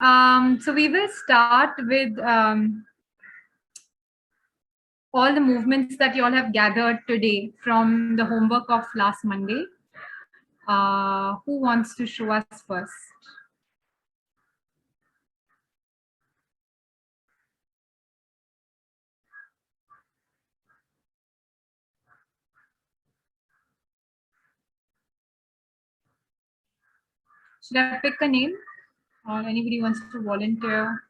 So we will start with all the movements that you all have gathered today from the homework of last Monday. Who wants to show us first? Should I pick a name? Or anybody wants to volunteer?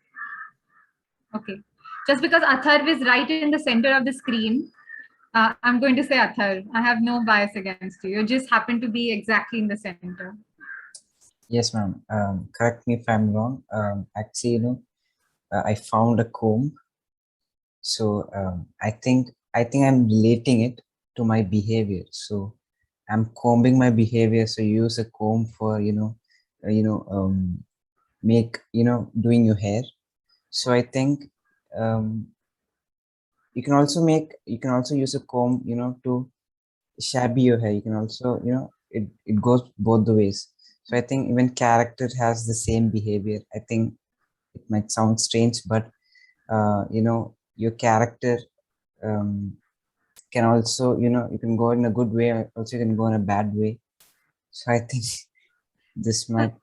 Okay. Just because Atharv is right in the center of the screen, I'm going to say Atharv. I have no bias against you. You just happen to be exactly in the center. Yes, ma'am. Correct me if I'm wrong. Actually, I found a comb. So I think I'm relating it to my behavior. So I'm combing my behavior. So you use a comb for make doing your hair. So I think you can also use a comb to shabby your hair. You can also it goes both the ways. So I think even character has the same behavior. I think it might sound strange, but your character can also you can go in a good way, also you can go in a bad way. So I think this might.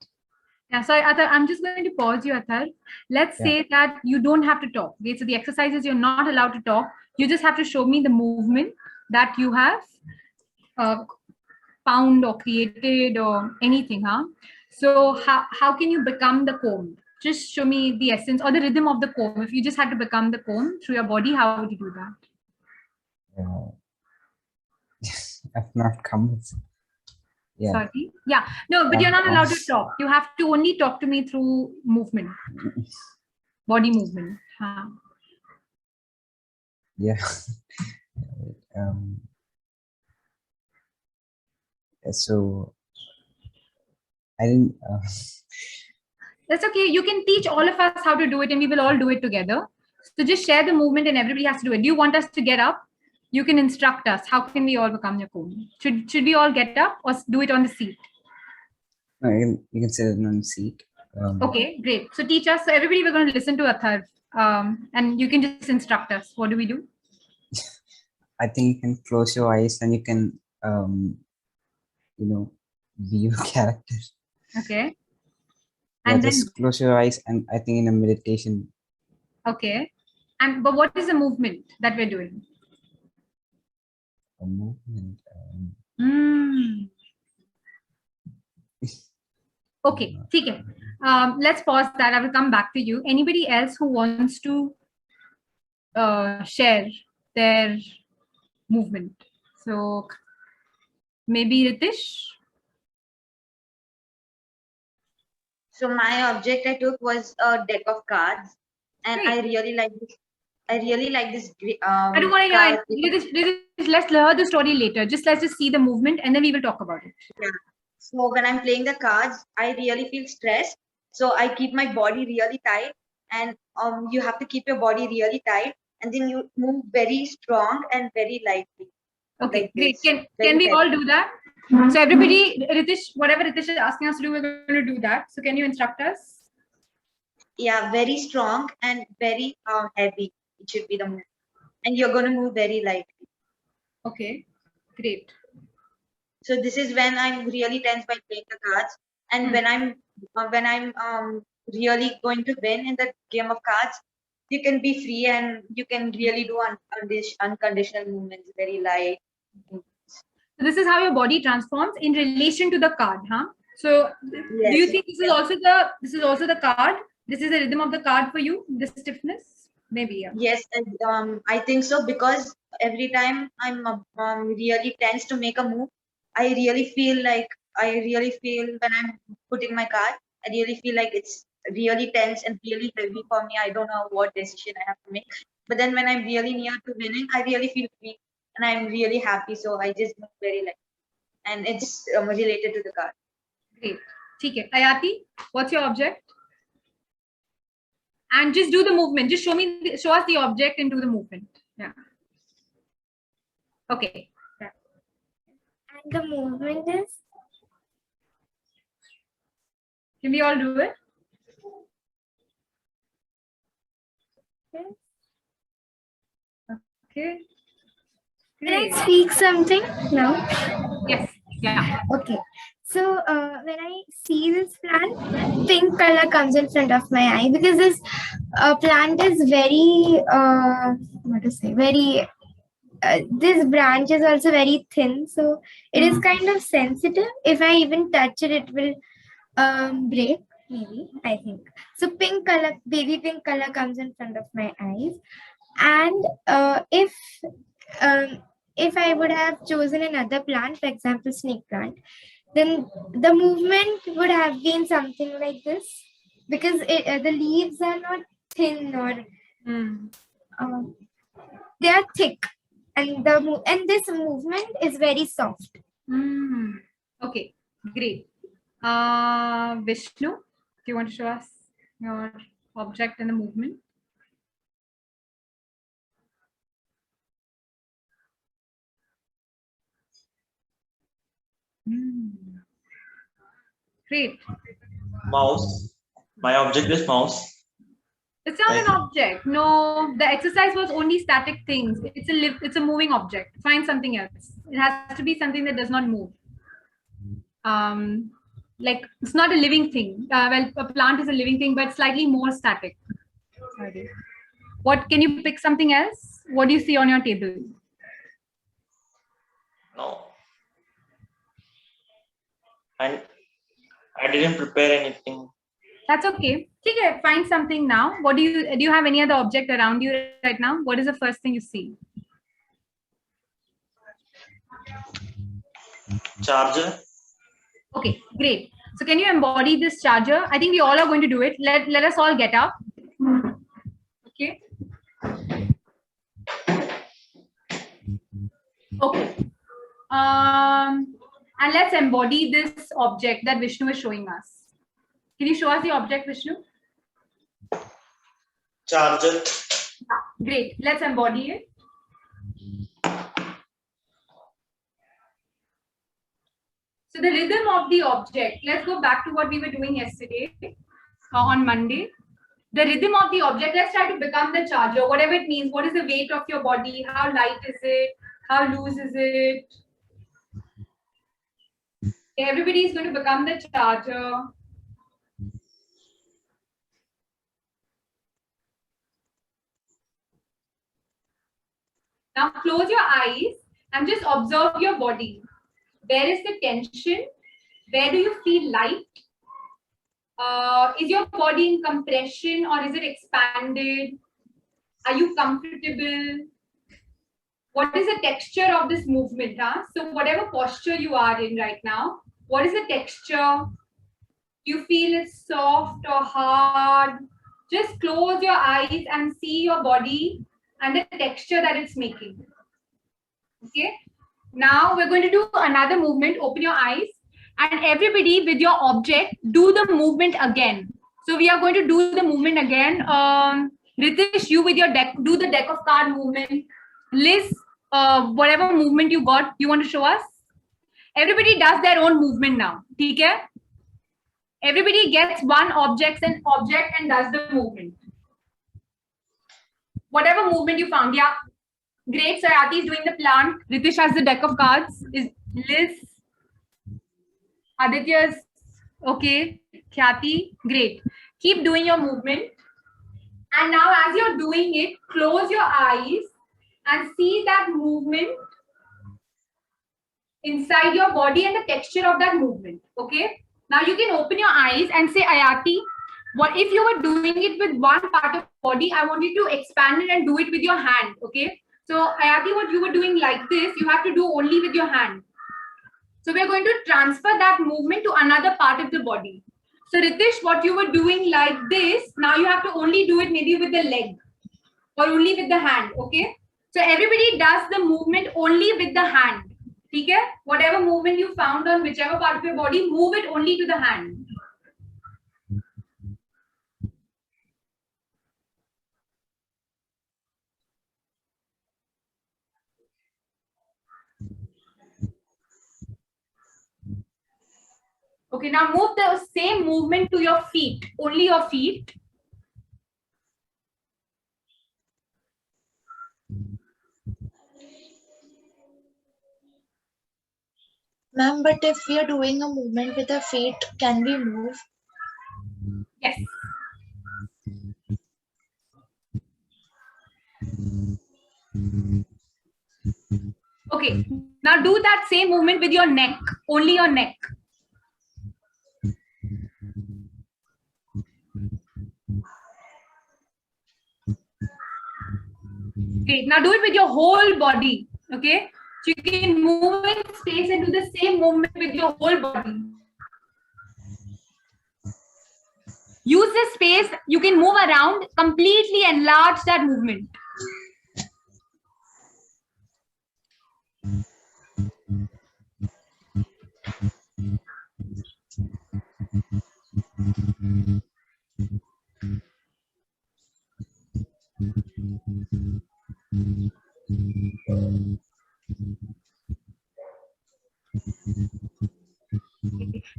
Yeah, so Athar, I'm just going to pause you, Athar. Let's say that you don't have to talk. Okay, so the exercises you're not allowed to talk. You just have to show me the movement that you have found or created or anything, huh? So how can you become the comb? Just show me the essence or the rhythm of the comb. If you just had to become the comb through your body, how would you do that? I've not come with. Yeah. Sorry. Yeah. No, but you're not allowed to talk. You have to only talk to me through movement, body movement. Huh? Yeah. So I didn't. That's okay. You can teach all of us how to do it and we will all do it together. So just share the movement and everybody has to do it. Do you want us to get up? You can instruct us. How can we all become your comb? Should we all get up or do it on the seat? No, you can sit on the seat. Okay, great. So teach us. So everybody, we're going to listen to Athar, and you can just instruct us. What do we do? I think you can close your eyes and you can be your character. Okay. And then just close your eyes, and I think in a meditation. Okay. But what is the movement that we're doing? A movement. Okay, okay. Let's pause that. I will come back to you. Anybody else who wants to share their movement? So maybe Ritish? So my object I took was a deck of cards, and Great. I really like this. I really like this. I don't want to hear Ritish, let's hear the story later. Let's just see the movement and then we will talk about it. Yeah. So when I'm playing the cards, I really feel stressed. So I keep my body really tight, and you have to keep your body really tight, and then you move very strong and very lightly. Okay, like great. This. Can we all do that? So everybody, Ritish, whatever Ritish is asking us to do, we're going to do that. So can you instruct us? Yeah, very strong and very heavy. It should be the move, and you're going to move very lightly. Okay, great. So this is when I'm really tense by playing the cards, and when I'm really going to win in the game of cards, you can be free and you can really do unconditional movements, very light. So this is how your body transforms in relation to the card, huh? So yes, do you think this is also the card? This is the rhythm of the card for you, the stiffness? Maybe, yeah. Yes, and I think so, because every time I'm really tense to make a move, I really feel when I'm putting my card, I really feel like it's really tense and really heavy for me. I don't know what decision I have to make. But then when I'm really near to winning, I really feel free and I'm really happy. So I just move very light, and it's related to the card. Great. Okay. Ayati, what's your object? And just do the movement. Just show us the object and do the movement. Yeah. Okay. Yeah. And the movement is? Can we all do it? guess. Okay. Can I Great. speak something now? Yes. Yeah. Okay. So when I see this plant, pink color comes in front of my eye because this plant is very what to say, very this branch is also very thin, so it is kind of sensitive. If I even touch it, it will break, maybe, I think. So pink color, baby pink color comes in front of my eyes. And if I would have chosen another plant, for example snake plant, then the movement would have been something like this, because the leaves are not thin or they are thick, and and this movement is very soft. Okay, great. Vishnu, do you want to show us your object and the movement? Great. Mouse. My object is mouse. It's not an object. No, the exercise was only static things. It's a moving object. Find something else. It has to be something that does not move. Like it's not a living thing. Well, a plant is a living thing, but slightly more static. Sorry. What, can you pick something else? What do you see on your table? No. And I didn't prepare anything. That's okay. Okay, find something now. What do you have any other object around you right now? What is the first thing you see? Charger. Okay, great. So can you embody this charger? I think we all are going to do it. Let us all get up. Okay. Okay. And let's embody this object that Vishnu is showing us. Can you show us the object, Vishnu? Charger. Great. Let's embody it. So the rhythm of the object, let's go back to what we were doing yesterday on Monday. The rhythm of the object, let's try to become the charger, whatever it means. What is the weight of your body? How light is it? How loose is it? Everybody is going to become the charger. Now close your eyes and just observe your body. Where is the tension? Where do you feel light? Is your body in compression or is it expanded? Are you comfortable? What is the texture of this movement? So whatever posture you are in right now, what is the texture? Do you feel it's soft or hard? Just close your eyes and see your body and the texture that it's making. Okay. Now we're going to do another movement. Open your eyes and everybody with your object, do the movement again. So we are going to do the movement again. Ritesh, you with your deck, do the deck of card movement. Liz, whatever movement you got, you want to show us? Everybody does their own movement now. Okay? Everybody gets one object and does the movement. Whatever movement you found. Yeah. Great. Sayati is doing the plant. Ritesh has the deck of cards. Is Liz? Aditya's okay. Khyati, great. Keep doing your movement. And now as you're doing it, close your eyes and see that movement inside your body and the texture of that movement. Okay. Now you can open your eyes and say, Ayati, what if you were doing it with one part of body? I want you to expand it and do it with your hand. Okay. So Ayati, what you were doing like this, you have to do only with your hand. So we're going to transfer that movement to another part of the body. So Ritesh, what you were doing like this, now you have to only do it maybe with the leg or only with the hand. Okay. So everybody does the movement only with the hand. Okay? Whatever movement you found on whichever part of your body, move it only to the hand. Okay, now move the same movement to your feet, only your feet. Ma'am, but if we are doing a movement with our feet, can we move? Yes. Okay, now do that same movement with your neck, only your neck. Okay, now do it with your whole body. Okay, so you can move in space and do the same movement with your whole body. Use the space, you can move around, completely enlarge that movement.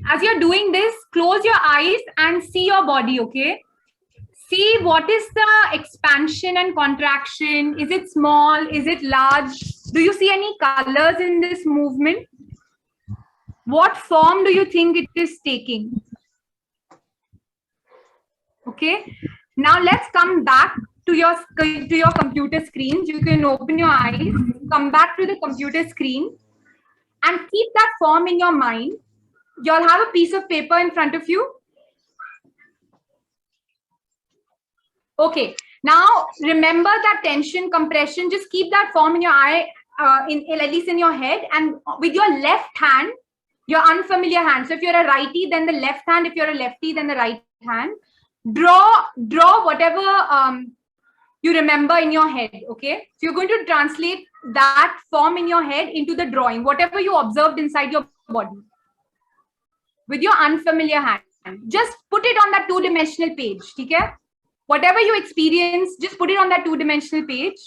As you're doing this, close your eyes and see your body, okay? See what is the expansion and contraction. Is it small? Is it large? Do you see any colors in this movement? What form do you think it is taking? Okay. Now let's come back to your computer screens. You can open your eyes, come back to the computer screen and keep that form in your mind. You'll have a piece of paper in front of you. Okay, now remember that tension, compression, just keep that form in your eye, at least in your head, and with your left hand, your unfamiliar hand. So if you're a righty, then the left hand. If you're a lefty, then the right hand. Draw whatever you remember in your head, okay? So you're going to translate that form in your head into the drawing, whatever you observed inside your body. With your unfamiliar hand. Just put it on that two-dimensional page, okay? Whatever you experience, just put it on that two-dimensional page.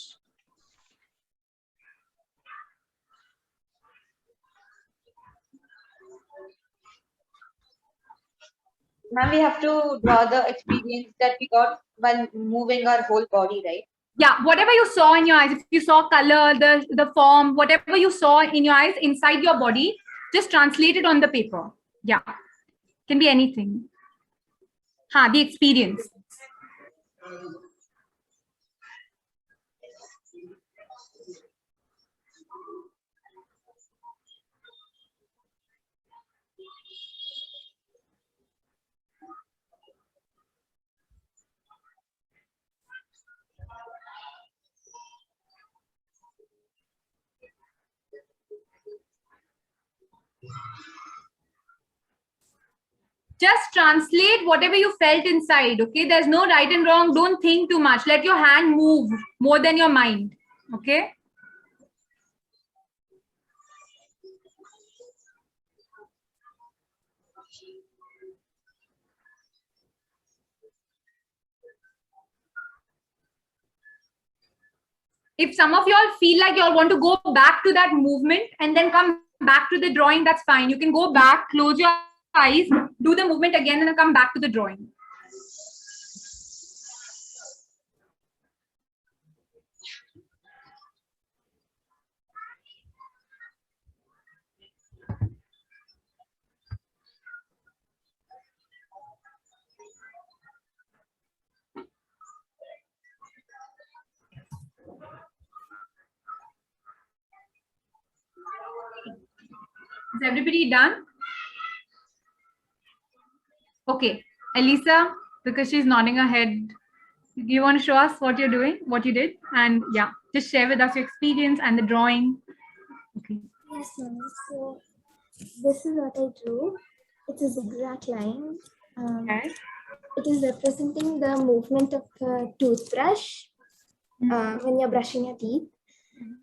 Ma'am, we have to draw the experience that we got while moving our whole body, right? Yeah, whatever you saw in your eyes, if you saw color, the form, whatever you saw in your eyes inside your body, just translate it on the paper. Yeah, can be anything. The experience. Just translate whatever you felt inside, okay? There's no right and wrong. Don't think too much. Let your hand move more than your mind, okay? If some of y'all feel like y'all want to go back to that movement and then come back to the drawing, that's fine. You can go back, close your eyes, do the movement again, and then come back to the drawing. Is everybody done? Okay, Elisa, because she's nodding her head, do you want to show us what you're doing, what you did? And yeah, just share with us your experience and the drawing. Okay. Yes, ma'am. So this is what I drew. It is a zigzag line. Okay. It is representing the movement of a toothbrush when you're brushing your teeth.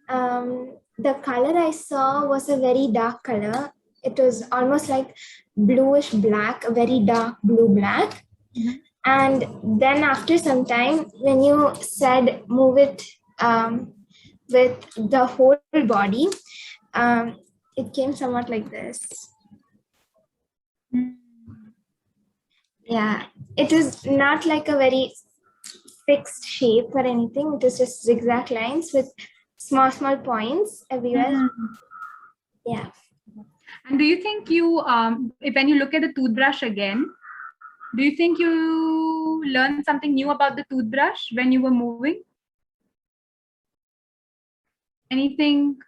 The color I saw was a very dark color. It was almost like bluish black, a very dark blue black. And then after some time, when you said move it with the whole body, it came somewhat like this. Yeah, it is not like a very fixed shape or anything. It is just zigzag lines with small points everywhere. Yeah. And do you think you, if when you look at the toothbrush again, do you think you learned something new about the toothbrush when you were moving? Anything?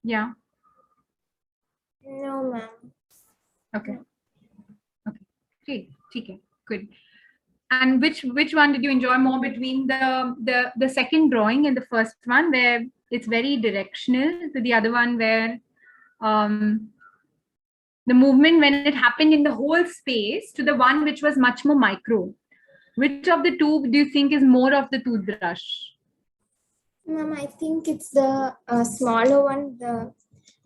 Yeah. No, ma'am. Okay. Okay. Great. Okay. Good. And which one did you enjoy more between the second drawing and the first one, where it's very directional, to the other one where the movement when it happened in the whole space, to the one which was much more micro? Which of the two do you think is more of the toothbrush? Ma'am, I think it's the smaller one, the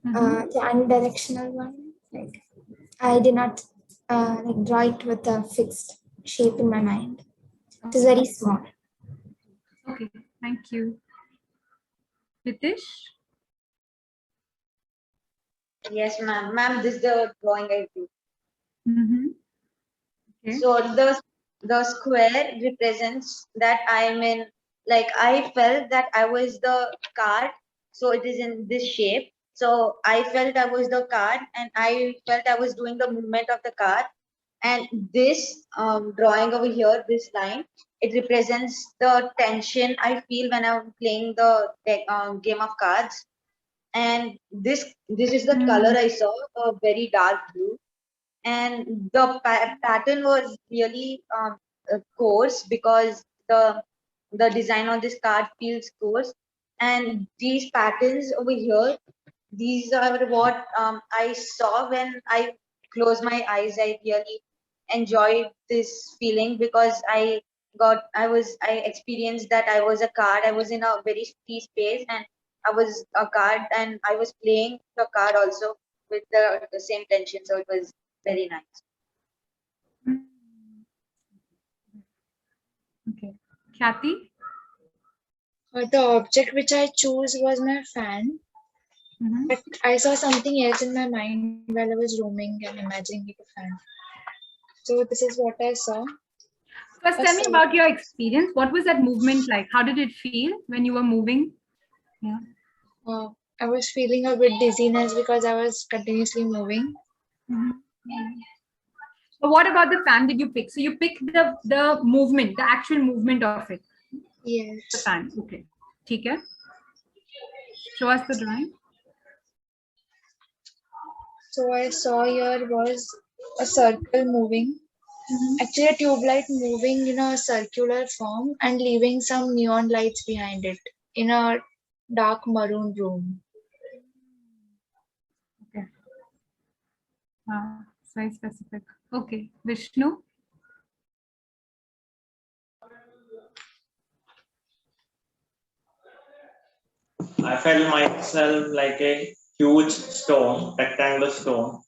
unidirectional one. Like, I did not like draw it with a fixed shape in my mind. It is very small. Okay, thank you. Ritesh? Yes, ma'am. Ma'am, this is the drawing I do. Okay. So the square represents that I'm in, like I felt that I was the card. So it is in this shape. So I felt I was the card and I felt I was doing the movement of the card. And this drawing over here, this line, it represents the tension I feel when I'm playing the game of cards. And this is the color I saw, a very dark blue, and the pattern was really coarse because the design on this card feels coarse, and these patterns over here, these are what I saw when I closed my eyes. I really enjoyed this feeling because I experienced that I was a card. I was in a very free space and I was a card and I was playing the card also with the same tension. So it was very nice. Okay. Kathy? The object which I chose was my fan, but I saw something else in my mind while I was roaming and imagining like a fan. So this is what I saw. First, tell me about your experience. What was that movement like? How did it feel when you were moving? Yeah. I was feeling a bit dizziness because I was continuously moving. So what about the fan did you pick? So you picked the movement, the actual movement of it. Yes. The fan. Okay. Okay. Show us the drawing. So I saw here was a circle moving. Actually, a tube light moving in a circular form and leaving some neon lights behind it in a dark maroon room. Okay. It's very specific. Okay. Vishnu? I felt myself like a huge stone, rectangular stone.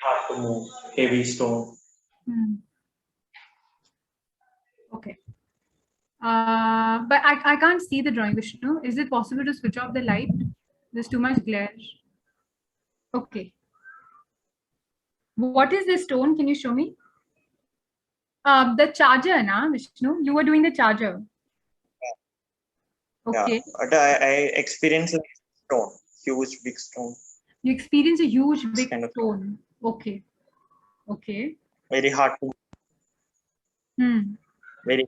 Hard to move, heavy stone. Okay. But I can't see the drawing, Vishnu. Is it possible to switch off the light? There's too much glare. Okay. What is this stone? Can you show me? The charger, na, Vishnu? You were doing the charger. Okay. Yeah, but I experienced a stone, huge big stone. You experience a huge big kind of stone. Okay. Okay. Very hard to very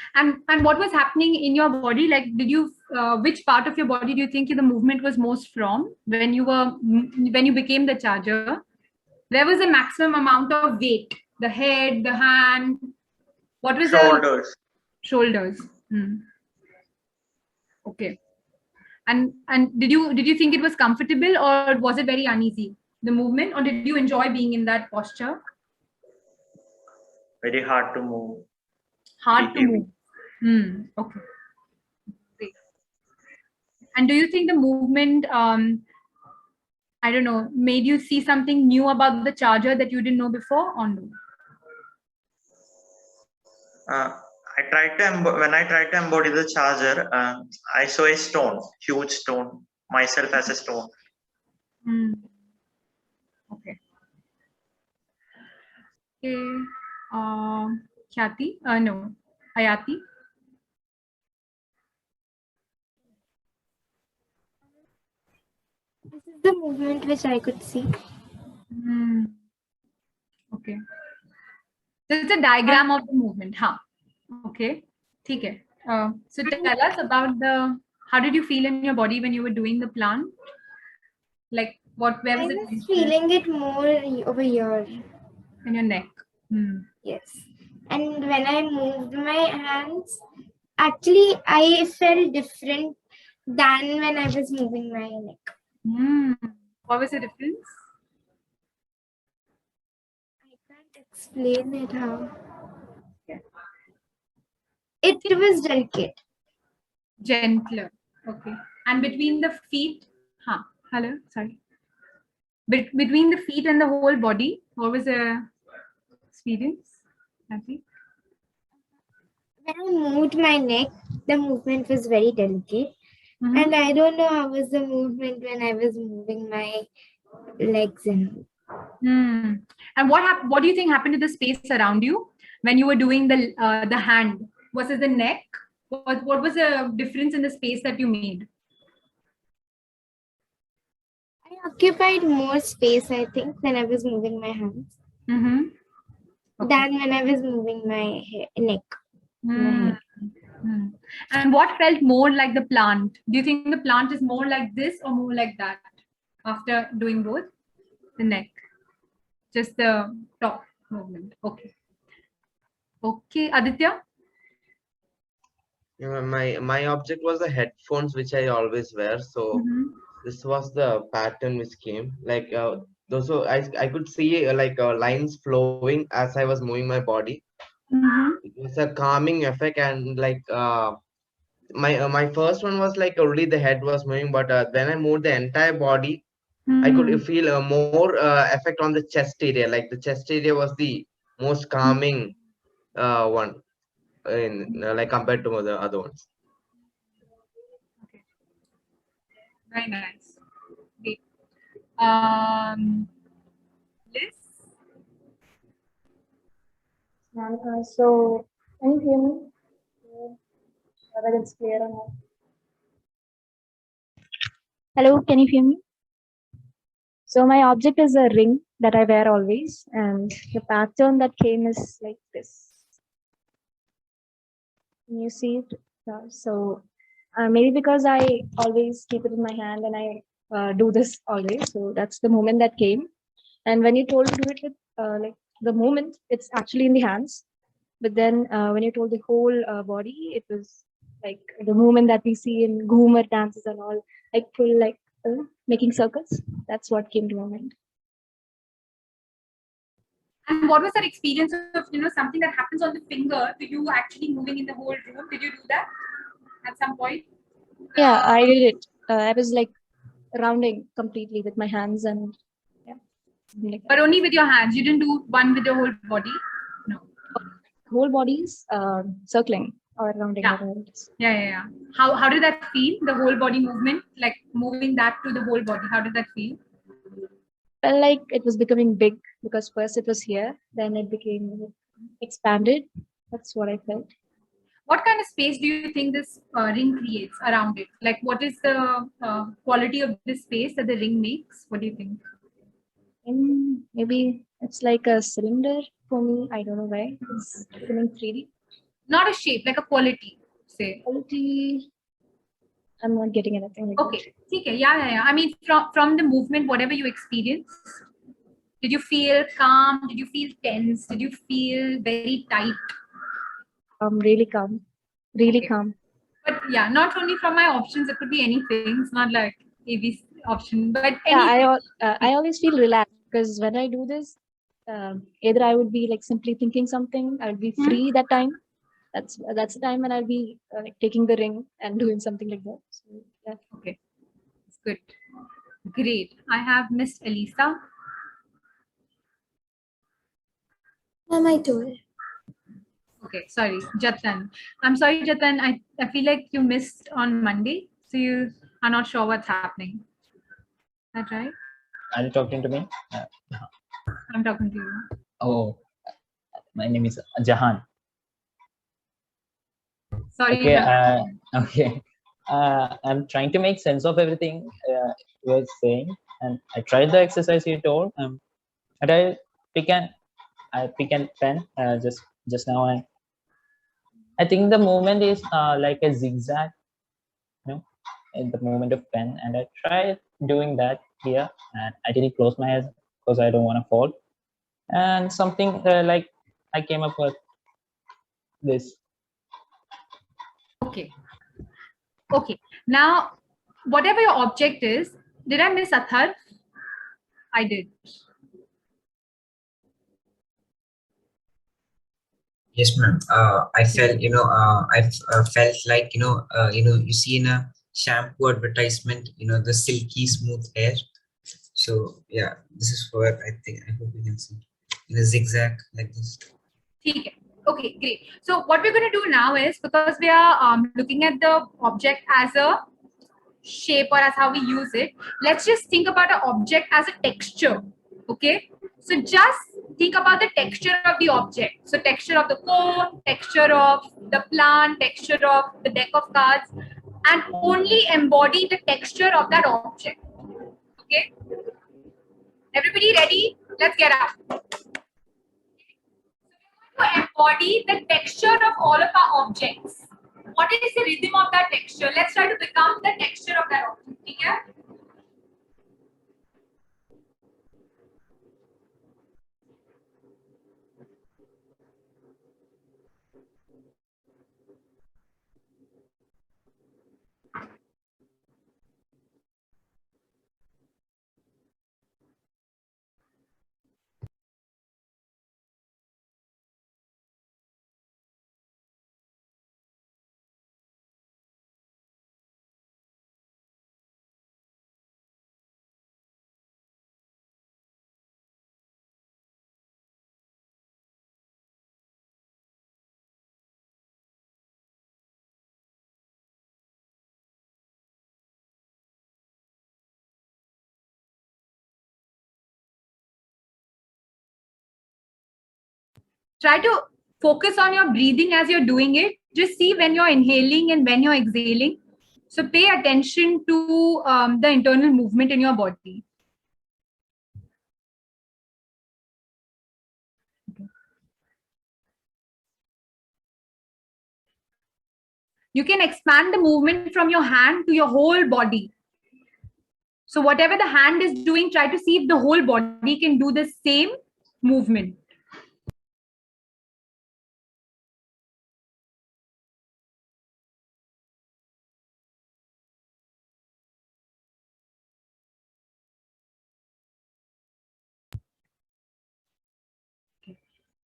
And what was happening in your body? Like, did you which part of your body do you think the movement was most from when you became the charger? Where was the maximum amount of weight? The head, the hand? What was shoulders. Shoulders. Okay. And did you think it was comfortable or was it very uneasy, the movement, or did you enjoy being in that posture? Very hard to move. Hard to move. Okay. Great. And do you think the movement, I don't know, made you see something new about the charger that you didn't know before, or no? When I tried to embody the charger, I saw a stone, huge stone, myself as a stone. Okay. Okay. Khyati? No. Ayati? This is the movement which I could see. Hmm. Okay. So it's a diagram of the movement, huh? Okay. Okay. So tell us about how did you feel in your body when you were doing the plant? Like where I was it was feeling it more over here. in your neck? Hmm. Yes. And when I moved my hands, actually I felt different than when I was moving my neck. Hmm. What was the difference? I can't explain it how. It was delicate. Gentler. Okay. And between the feet, huh? Hello, sorry. Between the feet and the whole body, what was the experience? I think. When I moved my neck, the movement was very delicate. Mhm. And I don't know how was the movement when I was moving my legs and Hmm. And what do you think happened to the space around you when you were doing the hand? Was it the neck? What was the difference in the space that you made? I occupied more space, I think, when I was moving my hands Mm-hmm. than when I was moving my neck. My head. Hmm. And what felt more like the plant? Do you think the plant is more like this or more like that after doing both? The neck, just the top movement. Okay. Okay, Aditya. My object was the headphones which I always wear. So Mhm. this was the pattern which came. Like so I could see lines flowing as I was moving my body. Mhm. It was a calming effect, and my first one was like only the head was moving, but when I moved the entire body, I could Hmm. feel more effect on the chest area. Like the chest area was the most calming one in like compared to the other ones. Okay. Very nice. Okay. Liz? So, can you hear me? Whether it's clear or not. Hello, can you hear me? So, my object is a ring that I wear always, and the pattern that came is like this. Can you see it? So, maybe because I always keep it in my hand and I do this always, so that's the moment that came. And when you told to do it with like the moment, it's actually in the hands. But then when you told the whole body, it was like the movement that we see in Ghumar dances and all, like full like making circles. That's what came to my mind. And what was that experience of something that happens on the finger to you actually moving in the whole room? Did you do that at some point? Yeah, I did it. I was like rounding completely with my hands and yeah. something like that. But only with your hands. You didn't do one with your whole body. No. Whole bodies circling or rounding. Yeah. whatever it is. Yeah. How did that feel? The whole body movement, like moving that to the whole body. How did that feel? Felt like it was becoming big because first it was here, then it became expanded. That's what I felt. What kind of space do you think this ring creates around it? Like, what is the quality of this space that the ring makes? What do you think? Maybe it's like a cylinder for me. I don't know why. It's becoming 3D. Not a shape, like a quality, say. Quality. I'm not getting anything like Okay. Okay. Yeah. I mean, from the movement, whatever you experience, did you feel calm? Did you feel tense? Did you feel very tight? that. Really calm. Really Okay. calm. But yeah, not only from my options, it could be anything. It's not like ABC option, but Yeah, anything. I always feel relaxed because when I do this, either I would be like simply thinking something. I would be free that time. That's the time when I'll be like taking the ring and doing something like that. So, yeah. Okay. It's good. Great. I have Miss Elisa. My tour. Okay, sorry, Jatan. I'm sorry, Jatan. I feel like you missed on Monday, so you are not sure what's happening. Is that right? Are you talking to me? I'm talking to you. Oh, my name is Jahan. Sorry. Okay. Jatan. Okay. I'm trying to make sense of everything. you were saying, and I tried the exercise you told. And pick an I pick a pen just now, and I think the movement is like a zigzag, you know, in the movement of pen. And I tried doing that here, and I didn't close my eyes because I don't want to fall. And something like I came up with this. Okay. Okay. Now, whatever your object is, did I miss Athar? I did. Yes, ma'am. I felt, felt like, you see in a shampoo advertisement, the silky smooth hair. So yeah, this is what I think. I hope you can see in a zigzag like this. Okay. Okay, great. So what we're going to do now is, because we are looking at the object as a shape or as how we use it, let's just think about an object as a texture. Okay, so just think about the texture of the object. So texture of the cone, texture of the plant, texture of the deck of cards, and only embody the texture of that object. Okay, everybody ready? Let's get up. To embody the texture of all of our objects. What is the rhythm of that texture? Let's try to become the texture of that object. Okay? Try to focus on your breathing as you're doing it. Just see when you're inhaling and when you're exhaling. So pay attention to the internal movement in your body. You can expand the movement from your hand to your whole body. So whatever the hand is doing, try to see if the whole body can do the same movement.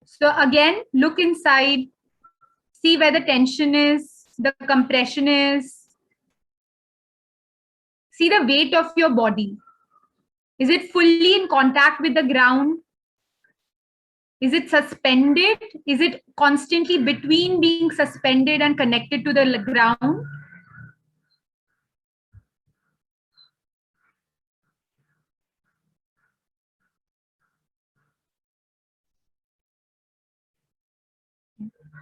So again, look inside, see where the tension is, the compression is. See the weight of your body. Is it fully in contact with the ground? Is it suspended? Is it constantly between being suspended and connected to the ground?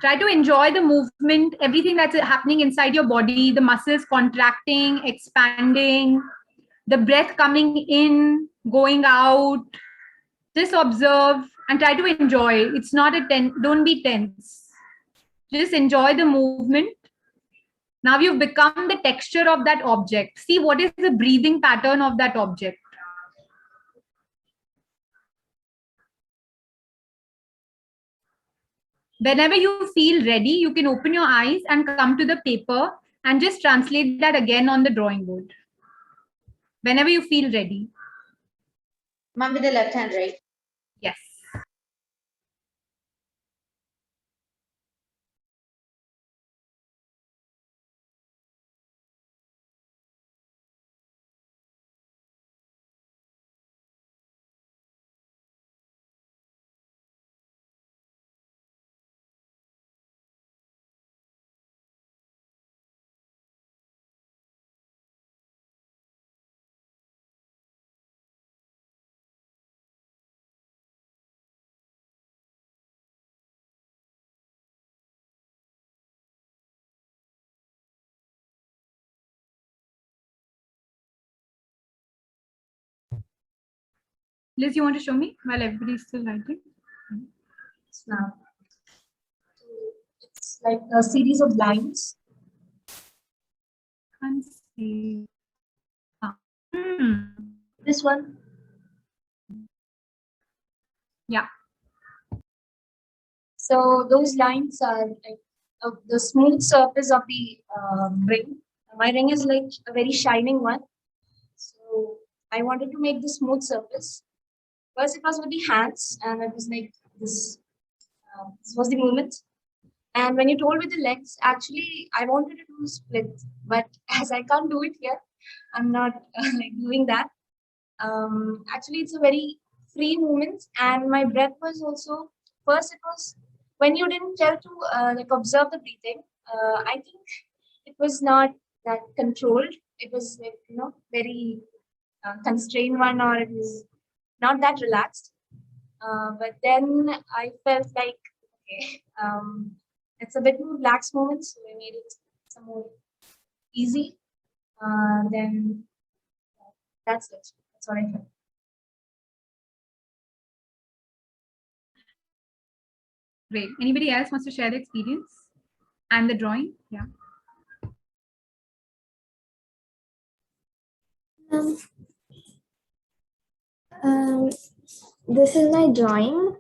Try to enjoy the movement, everything that's happening inside your body, the muscles contracting, expanding, the breath coming in, going out. Just observe and try to enjoy. It's not a tense, don't be tense. Just enjoy the movement. Now you've become the texture of that object. See what is the breathing pattern of that object. Whenever you feel ready, you can open your eyes and come to the paper and just translate that again on the drawing board. Whenever you feel ready. Mom, with the left hand, right? Yes. Liz, you want to show me while everybody's still writing? Snap. So it's like a series of lines. Can't see. This one. Yeah. So those lines are like the smooth surface of the ring. My ring is like a very shining one. So I wanted to make the smooth surface. First, it was with the hands, and it was like this. This was the movement. And when you told with the legs, actually, I wanted to do split, but as I can't do it here, I'm not like doing that. Actually, it's a very free movement, and my breath was also first. It was when you didn't tell to like observe the breathing. I think it was not that controlled. It was like very constrained one, or it was not that relaxed. But then I felt like okay, it's a bit more relaxed moment, so I made it some more easy. Then that's it. That's what I felt. Great. Anybody else wants to share the experience and the drawing? Yeah. This is my drawing.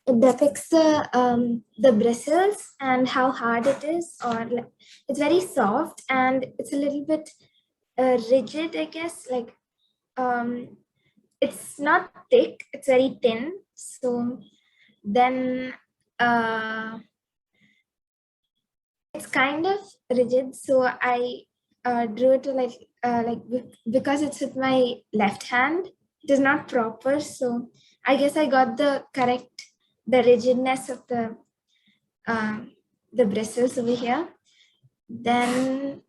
It depicts the bristles and how hard it is, or like, it's very soft and it's a little bit rigid, I guess. Like it's not thick; it's very thin. So then it's kind of rigid. So I drew it to because it's with my left hand. It is not proper. So I guess I got the rigidness of the bristles over here. Then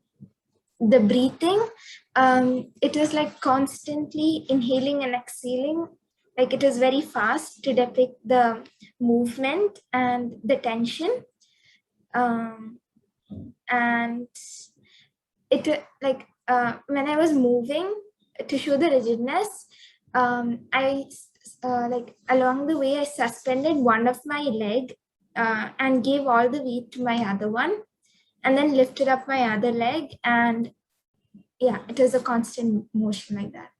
the breathing, it was like constantly inhaling and exhaling. Like it was very fast to depict the movement and the tension. And it like when I was moving to show the rigidness, I like along the way I suspended one of my leg and gave all the weight to my other one, and then lifted up my other leg, and yeah, it was a constant motion like that.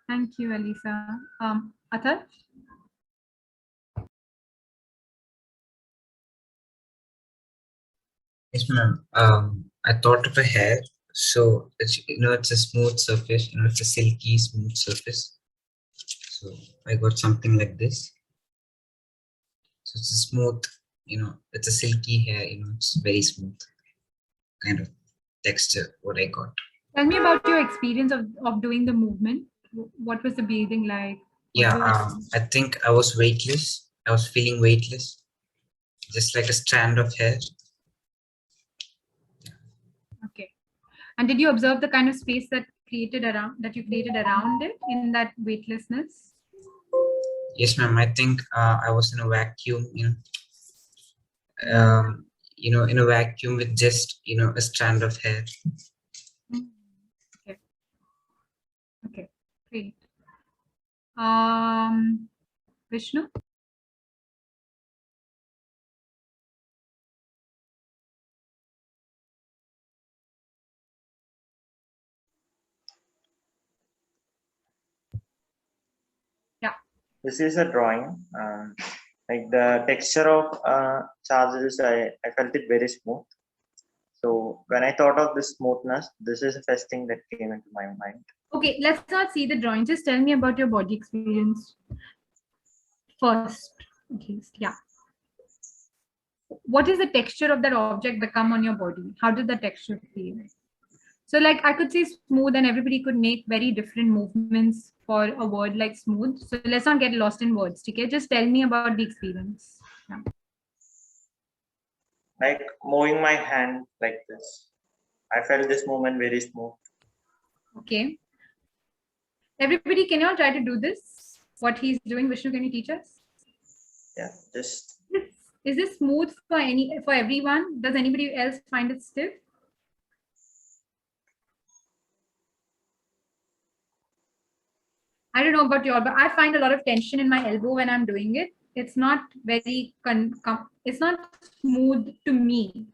Thank you, Elisa. Athar? Yes, ma'am. I thought of a hair. So it's it's a smooth surface. It's a silky smooth surface. So I got something like this. So it's a smooth. It's a silky hair. It's very smooth kind of texture. What I got. Tell me about your experience of doing the movement. What was the breathing like? Yeah, I think I was weightless. I was feeling weightless, just like a strand of hair. Okay. And did you observe the kind of space that you created around it in that weightlessness? Yes, ma'am. I think I was in a vacuum. In a vacuum with just a strand of hair. Okay. Okay. Great. Vishnu? Yeah. This is a drawing. Like the texture of charges, I felt it very smooth. So when I thought of this smoothness, this is the first thing that came into my mind. Okay, let's not see the drawing. Just tell me about your body experience first, at least. Yeah. What is the texture of that object become on your body? How did the texture feel? So like I could say smooth, and everybody could make very different movements for a word like smooth. So let's not get lost in words. Okay, just tell me about the experience. Yeah. Like moving my hand like this. I felt this movement very smooth. Okay. Everybody, can you all try to do this? What he's doing, Vishnu, can you teach us? Yeah, just. Is this smooth for everyone? Does anybody else find it stiff? I don't know about you all, but I find a lot of tension in my elbow when I'm doing it. It's not very, it's not smooth to me.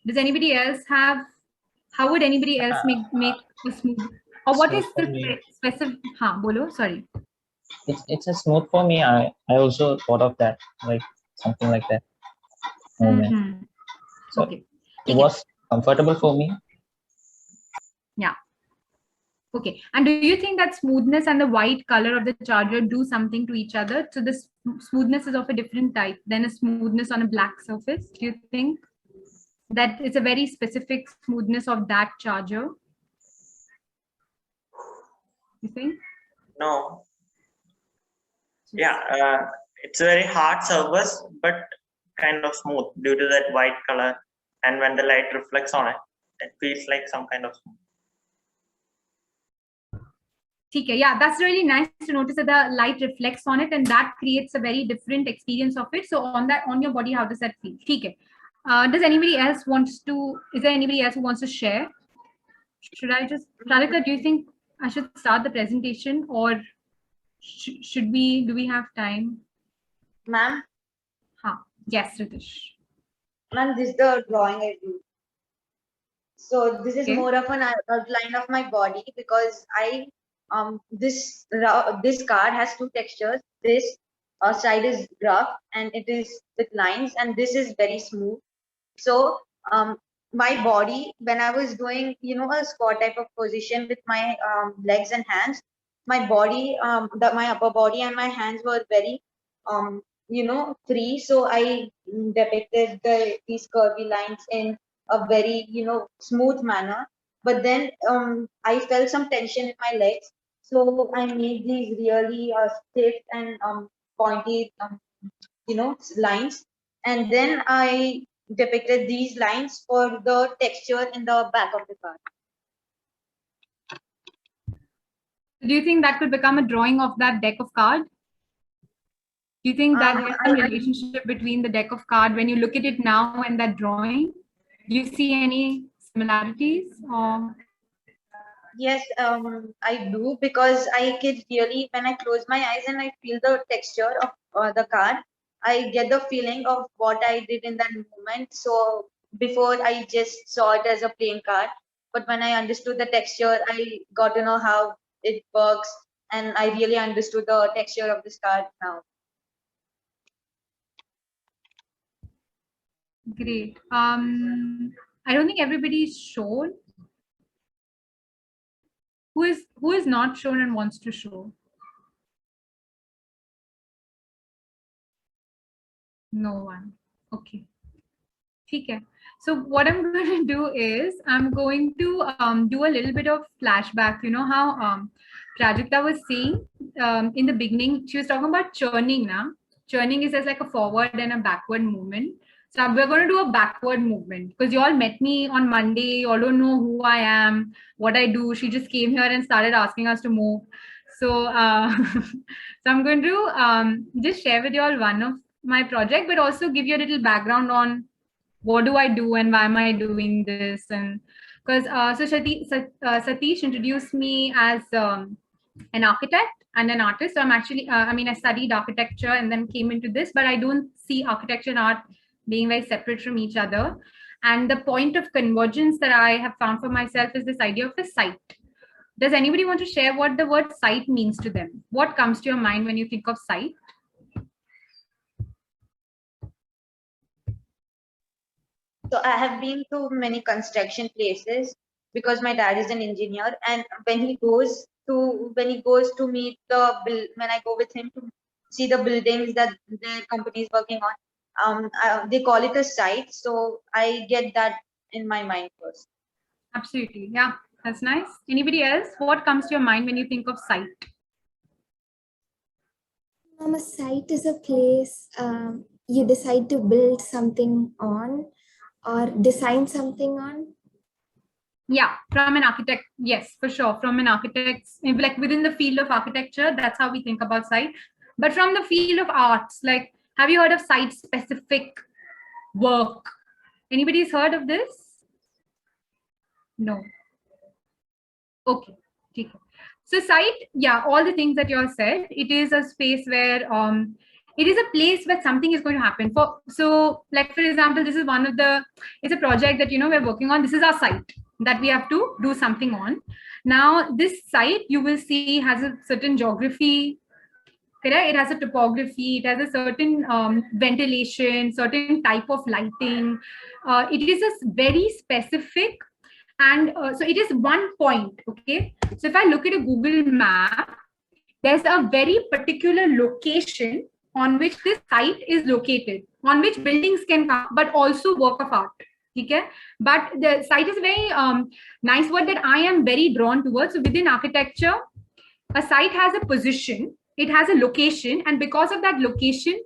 Does anybody else have, how would anybody else make a smooth, or what is Smooth for the me. specific, bolo, sorry. It's a smooth for me. I also thought of that, like something like that movement. Mhm. So Okay. it was comfortable for me. Yeah. Okay. And do you think that smoothness and the white color of the charger do something to each other? So the smoothness is of a different type than a smoothness on a black surface. Do you think that it's a very specific smoothness of that charger? You think? No. Yeah, it's a very hard surface, but kind of smooth due to that white color. And when the light reflects on it, it feels like some kind of smooth. Okay, yeah, that's really nice to notice that the light reflects on it, and that creates a very different experience of it. So on that, on your body, how does that feel? Okay. Does anybody else wants to? Is there anybody else who wants to share? Should I just, Radhika, do you think I should start the presentation, or should we? Do we have time? Ma'am, Yes, Ritesh. ma'am, this is the drawing I do. So this is Okay. more of an outline of my body, because I this card has two textures. This side is rough and it is with lines, and this is very smooth. So my body, when I was doing, you know, a squat type of position with my legs and hands, my body, my upper body and my hands were very you know, free. So I depicted these curvy lines in a very, you know, smooth manner. But then I felt some tension in my legs, so I made these really stiff and pointy you know, lines, and then I depicted these lines for the texture in the back of the card. Do you think that could become a drawing of that deck of cards? Do you think that there's some relationship between the deck of card when you look at it now and that drawing? Do you see any similarities? Or Yes, I do, because I could really, when I close my eyes and I feel the texture of the card, I get the feeling of what I did in that moment. So before I just saw it as a plain card, but when I understood the texture, I got to know how it works, and I really understood the texture of this card now. great. I don't think everybody's shown. Who is not shown and wants to show? No one. Okay. Okay. So what I'm going to do is I'm going to do a little bit of flashback. You know how Prajakta was saying in the beginning, she was talking about churning now. Churning is as like a forward and a backward movement. So we're going to do a backward movement, because you all met me on Monday. You all don't know who I am, what I do. She just came here and started asking us to move. So, so I'm going to just share with you all one of my project, but also give you a little background on what do I do and why am I doing this. And because Satish introduced me as an architect and an artist. So I'm actually, I mean, I studied architecture and then came into this, but I don't see architecture and art being very separate from each other. And the point of convergence that I have found for myself is this idea of a site. Does anybody want to share what the word site means to them? What comes to your mind when you think of site? So I have been to many construction places, because my dad is an engineer, and when he goes to meet when I go with him to see the buildings that the company is working on, they call it a site. So I get that in my mind first. Absolutely. Yeah, that's nice. Anybody else? What comes to your mind when you think of site? A site is a place you decide to build something on or design something on. Yeah, from an architect, yes, for sure. From an architect, like within the field of architecture, that's how we think about site. But from the field of arts, like, have you heard of site-specific work? Anybody's heard of this? No. Okay. So site, yeah, all the things that you all said, it is a space where it is a place where something is going to happen. So like for example, this is one of the, it's a project that we're working on. This is our site that we have to do something on. Now this site you will see has a certain geography, correct? It has a topography, it has a certain ventilation, certain type of lighting. It is a very specific, and so it is one point, okay? So if I look at a Google map, there's a very particular location on which this site is located, on which buildings can come, but also work of art. Okay? But the site is a very nice word that I am very drawn towards. So within architecture, a site has a position, it has a location, and because of that location,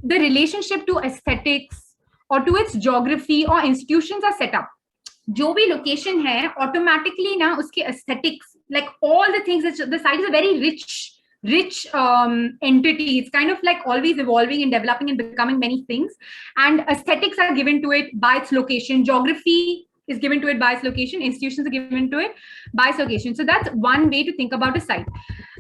the relationship to aesthetics or to its geography or institutions are set up. जो भी location है, automatically ना उसके aesthetics, like all the things, the site is a very rich entity. It's kind of like always evolving and developing and becoming many things, and aesthetics are given to it by its location, geography is given to it by its location, institutions are given to it by its location. So that's one way to think about a site.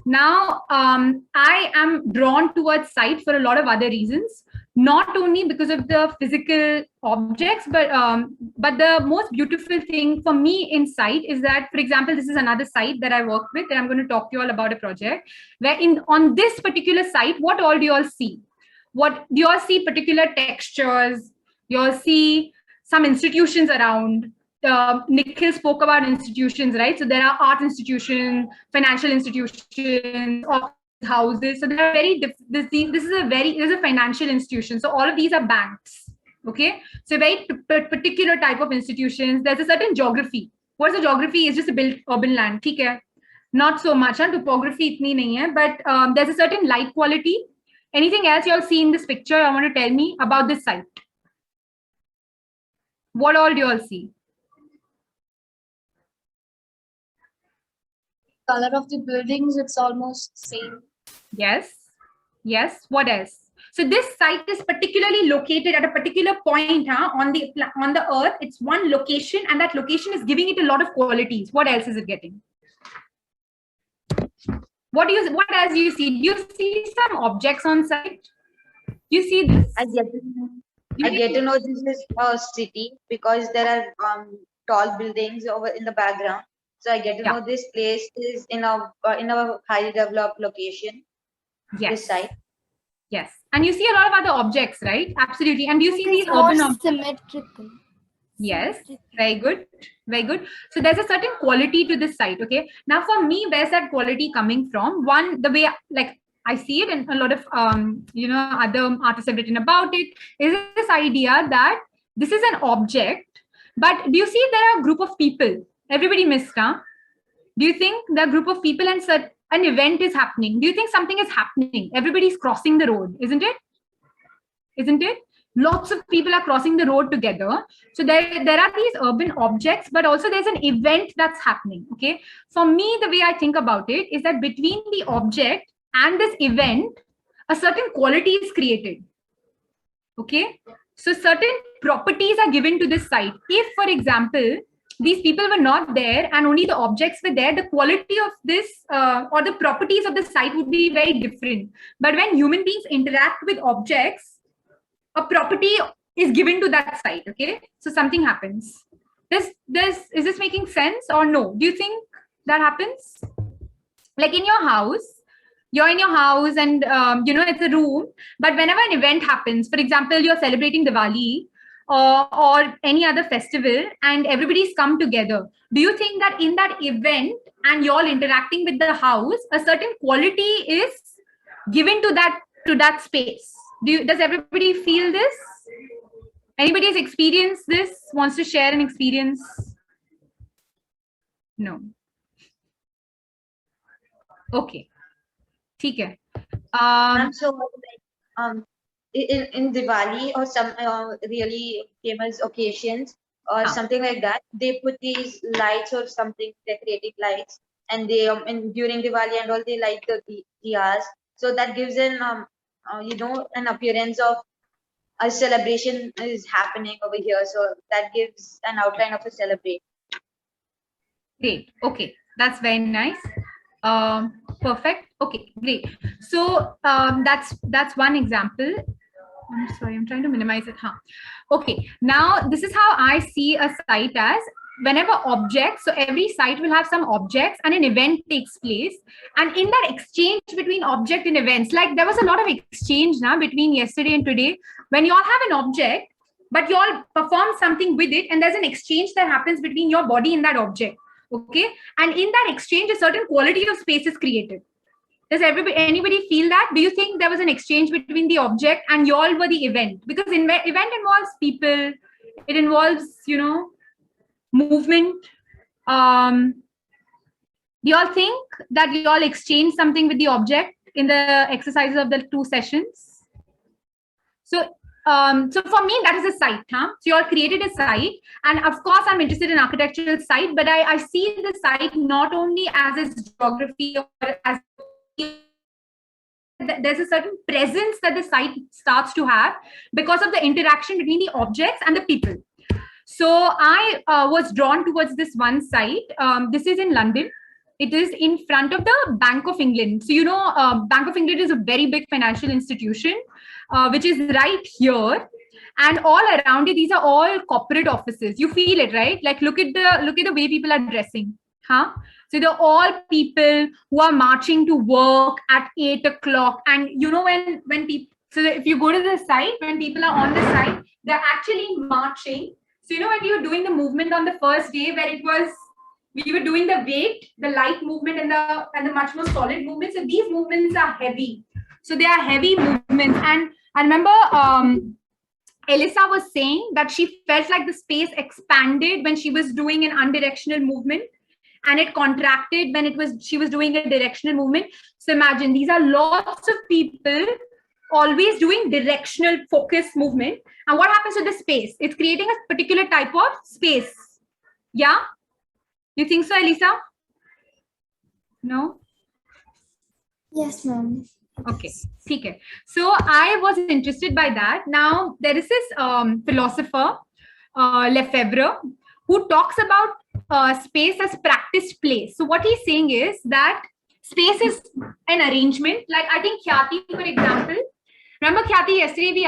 Now I am drawn towards site for a lot of other reasons, not only because of the physical objects, but the most beautiful thing for me in site is that, for example, this is another site that I work with, and I'm going to talk to you all about a project where on this particular site, what all do you all see? What do you all see? Particular textures, you all see some institutions around. Nikhil spoke about institutions, right? So there are art institutions, financial institutions, houses. So there are very this is a financial institution. So all of these are banks. Okay, so very particular type of institutions. There's a certain geography. What's the geography? Is just a built urban land. Okay, not so much. Topography itni nahi hai, but there's a certain light quality. Anything else you all see in this picture? I want to tell me about this site. What all do you all see? Color of the buildings, it's almost same. Yes. What else? So this site is particularly located at a particular point on the earth. It's one location, and that location is giving it a lot of qualities. What else is it getting? What else do you see? Do you see some objects on site? Do you see this? I get to know this is a city because there are tall buildings over in the background. So I get to know this place is in a highly developed location. Yes. This site. Yes. And you see a lot of other objects, right? Absolutely. And do you see these urban objects? Symmetrical. Yes. Very good. Very good. So there's a certain quality to this site. Okay. Now for me, where's that quality coming from? One, the way like I see it, and a lot of other artists have written about it, is this idea that this is an object, but do you see there are a group of people? Everybody missed, huh? Do you think the group of people and an event is happening? Do you think something is happening? Everybody's crossing the road, isn't it? Isn't it? Lots of people are crossing the road together. So there are these urban objects, but also there's an event that's happening. Okay. For me, the way I think about it is that between the object and this event, a certain quality is created. Okay. So certain properties are given to this site. If, for example, these people were not there and only the objects were there, the quality of this or the properties of the site would be very different. But when human beings interact with objects, a property is given to that site. Okay, so something happens. Is this making sense or no? Do you think that happens? Like in your house, you're in your house and it's a room, but whenever an event happens, for example, you're celebrating Diwali or any other festival and everybody's come together, do you think that in that event and you're interacting with the house, a certain quality is given to that space? Does everybody feel this? Anybody has experienced this, wants to share an experience? No. Okay. ठीक है. So in Diwali or some really famous occasions or something like that, they put these lights or something, decorating lights, and they and during Diwali and all they light the diyas. So that gives an an appearance of a celebration is happening over here. So that gives an outline of a celebration. Great. Okay, that's very nice. Perfect. Okay, great. So that's one example. I'm sorry, I'm trying to minimize it. Okay, now this is how I see a site as whenever objects, so every site will have some objects and an event takes place. And in that exchange between object and events, like there was a lot of exchange now between yesterday and today, when you all have an object, but you all perform something with it, and there's an exchange that happens between your body and that object. Okay, and in that exchange, a certain quality of space is created. Does anybody feel that? Do you think there was an exchange between the object and you all were the event? Because event involves people, it involves, you know, movement. Do you all think that you all exchange something with the object in the exercises of the 2 sessions? So for me, that is a site. So you all created a site, and of course, I'm interested in architectural site, but I see the site not only as its geography or as there's a certain presence that the site starts to have because of the interaction between the objects and the people. So I was drawn towards this one site. This is in London. It is in front of the Bank of England. So, you know, Bank of England is a very big financial institution, which is right here. And all around it, these are all corporate offices. You feel it, right? Like look at the way people are dressing. So they're all people who are marching to work at 8 o'clock. And you know, when people, so if you go to the site, when people are on the site, they're actually marching. So you know, when you're doing the movement on the first day, where it was, we were doing the weight, the light movement, and the much more solid movements. So these movements are heavy. So they are heavy movements. And I remember Elisa was saying that she felt like the space expanded when she was doing an unidirectional movement, and it contracted when she was doing a directional movement. So imagine these are lots of people always doing directional focus movement. And what happens to the space? It's creating a particular type of space. Yeah? You think so, Elisa? No? Yes, ma'am. Okay. Okay. So I was interested by that. Now, there is this philosopher, Lefebvre, who talks about space as practiced place. So what he's saying is that space is an arrangement. Like I think Khyati, for example, remember Khyati, yesterday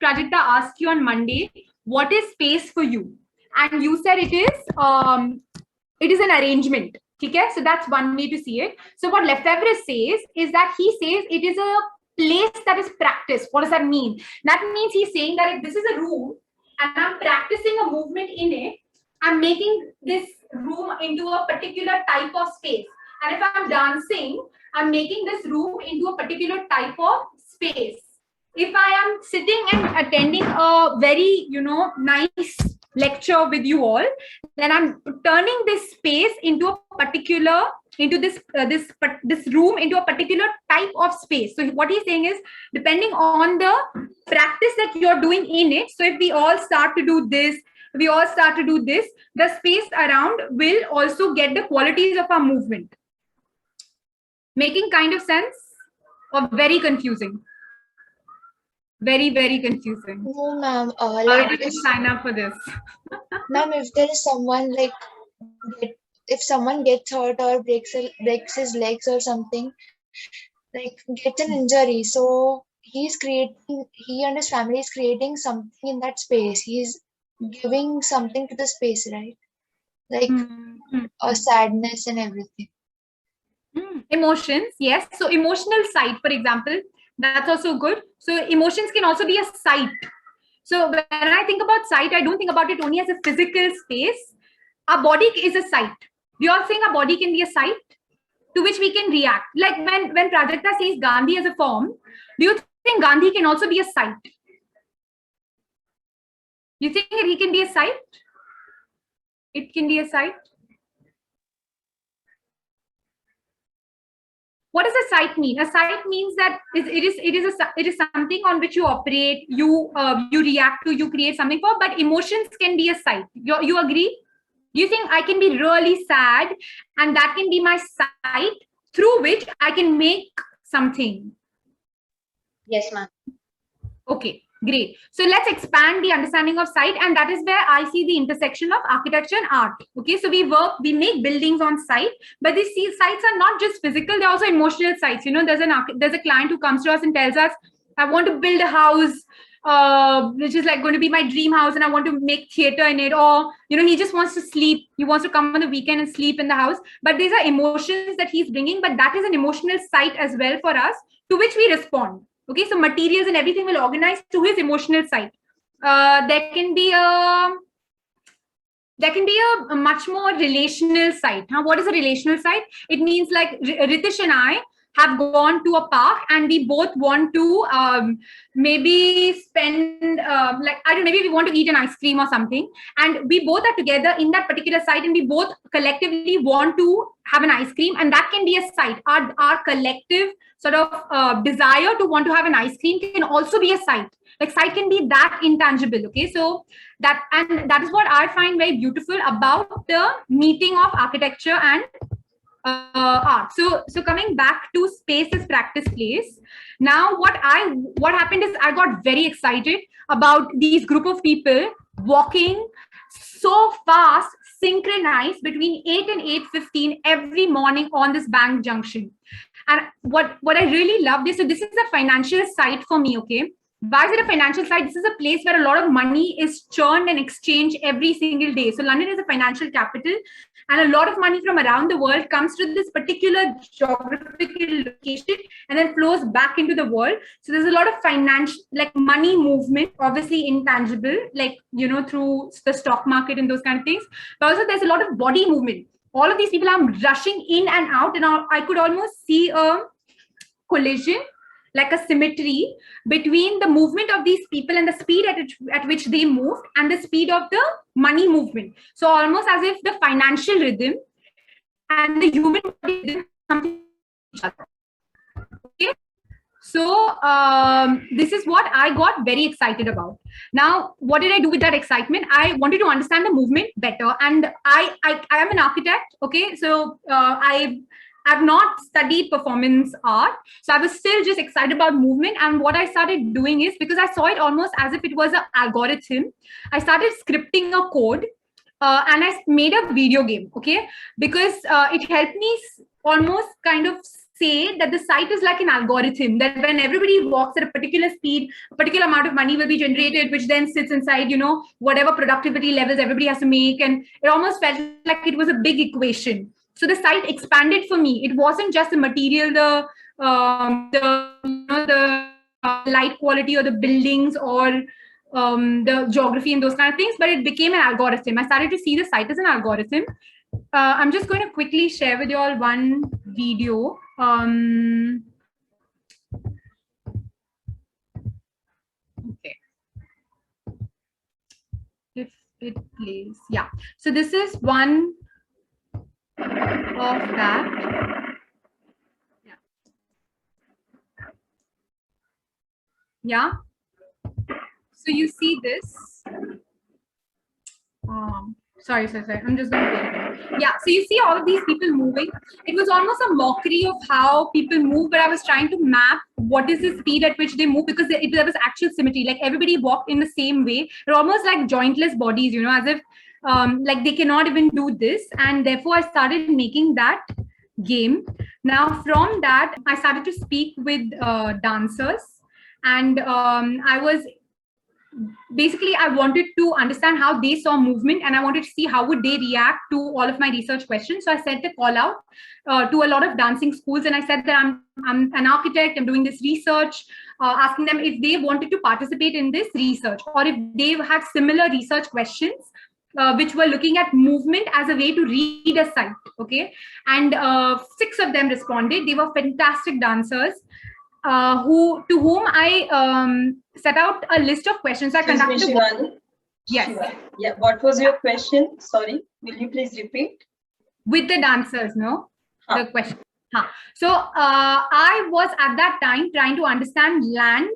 Prajakta asked you on Monday, what is space for you? And you said it is an arrangement. Okay? So that's one way to see it. So what Lefebvre says is that he says it is a place that is practiced. What does that mean? That means he's saying that if this is a room and I'm practicing a movement in it, I'm making this room into a particular type of space. And if I'm dancing, I'm making this room into a particular type of space. If I am sitting and attending a very, you know, nice lecture with you all, then I'm turning this space into a particular, into this room into a particular type of space. So what he's saying is, depending on the practice that you're doing in it, so if we all start to do this, the space around will also get the qualities of our movement. Making kind of sense or very confusing? Very, very confusing. No, ma'am. I Like didn't sign up for this. ma'am, if there is someone like, if someone gets hurt or breaks his legs or something, like gets an injury, so he and his family is creating something in that space. He's giving something to the space, right? Like a sadness and everything. Emotions, yes. So emotional site, for example, that's also good. So emotions can also be a site. So when I think about site, I don't think about it only as a physical space. Our body is a site. Do you all think our body can be a site to which we can react? Like when Prajakta says Gandhi as a form, do you think Gandhi can also be a site? You think he can be a site? It can be a site. What does a site mean? A site means that it is something on which you operate, you react to, you create something for. But emotions can be a site. You agree? Do you think I can be really sad, and that can be my site through which I can make something? Yes, ma'am. Okay. Great. So let's expand the understanding of site, and that is where I see the intersection of architecture and art. Okay, so we make buildings on site, but these sites are not just physical; they're also emotional sites. You know, there's a client who comes to us and tells us, "I want to build a house, which is like going to be my dream house, and I want to make theater in it." Or he just wants to sleep. He wants to come on the weekend and sleep in the house. But these are emotions that he's bringing. But that is an emotional site as well for us, to which we respond. Okay, so materials and everything will organize to his emotional side. There can be a much more relational side. What is a relational side? It means like Ritish and I have gone to a park and we both want to maybe spend maybe we want to eat an ice cream or something, and we both are together in that particular site and we both collectively want to have an ice cream, and that can be a site. Our collective sort of desire to want to have an ice cream can also be a site. Like site can be that intangible. Okay, so that is what I find very beautiful about the meeting of architecture and art. So coming back to space as practice place. Now what happened is I got very excited about these group of people walking so fast, synchronized between 8 and 8:15 every morning on this bank junction. And what I really loved is, so this is a financial site for me. Okay, why is it a financial site? This is a place where a lot of money is churned and exchanged every single day. So London is a financial capital, and a lot of money from around the world comes to this particular geographical location and then flows back into the world. So there's a lot of financial, like money movement, obviously intangible, like, through the stock market and those kind of things. But also there's a lot of body movement. All of these people are rushing in and out, and I could almost see a collision, like a symmetry between the movement of these people and the speed at which they moved and the speed of the money movement. So almost as if the financial rhythm and the human body rhythm come to each other. Okay. So this is what I got very excited about. Now, what did I do with that excitement? I wanted to understand the movement better, and I am an architect. Okay, so I've not studied performance art, so I was still just excited about movement. And what I started doing is, because I saw it almost as if it was an algorithm, I started scripting a code and I made a video game. Okay, because it helped me almost kind of say that the site is like an algorithm, that when everybody walks at a particular speed, a particular amount of money will be generated, which then sits inside, whatever productivity levels everybody has to make. And it almost felt like it was a big equation. So the site expanded for me. It wasn't just the material, the light quality or the buildings or the geography and those kind of things, but it became an algorithm. I started to see the site as an algorithm. I'm just going to quickly share with you all one video. Okay. If it plays, yeah. So this is one of that. Yeah. So you see this. Sorry. I'm just going to. Yeah. So you see all of these people moving. It was almost a mockery of how people move, but I was trying to map what is the speed at which they move, because there was actual symmetry. Like everybody walked in the same way. They're almost like jointless bodies, as if like they cannot even do this. And therefore I started making that game. Now from that, I started to speak with dancers, and I wanted to understand how they saw movement, and I wanted to see how would they react to all of my research questions. So I sent a call out to a lot of dancing schools, and I said that I'm an architect, I'm doing this research, asking them if they wanted to participate in this research, or if they had similar research questions which were looking at movement as a way to read a site. Okay, and 6 of them responded. They were fantastic dancers. To whom I set out a list of questions. I conducted. Yes. Yeah. What was your question? Sorry. Will you please repeat? With the dancers, no? The question. So I was at that time trying to understand land,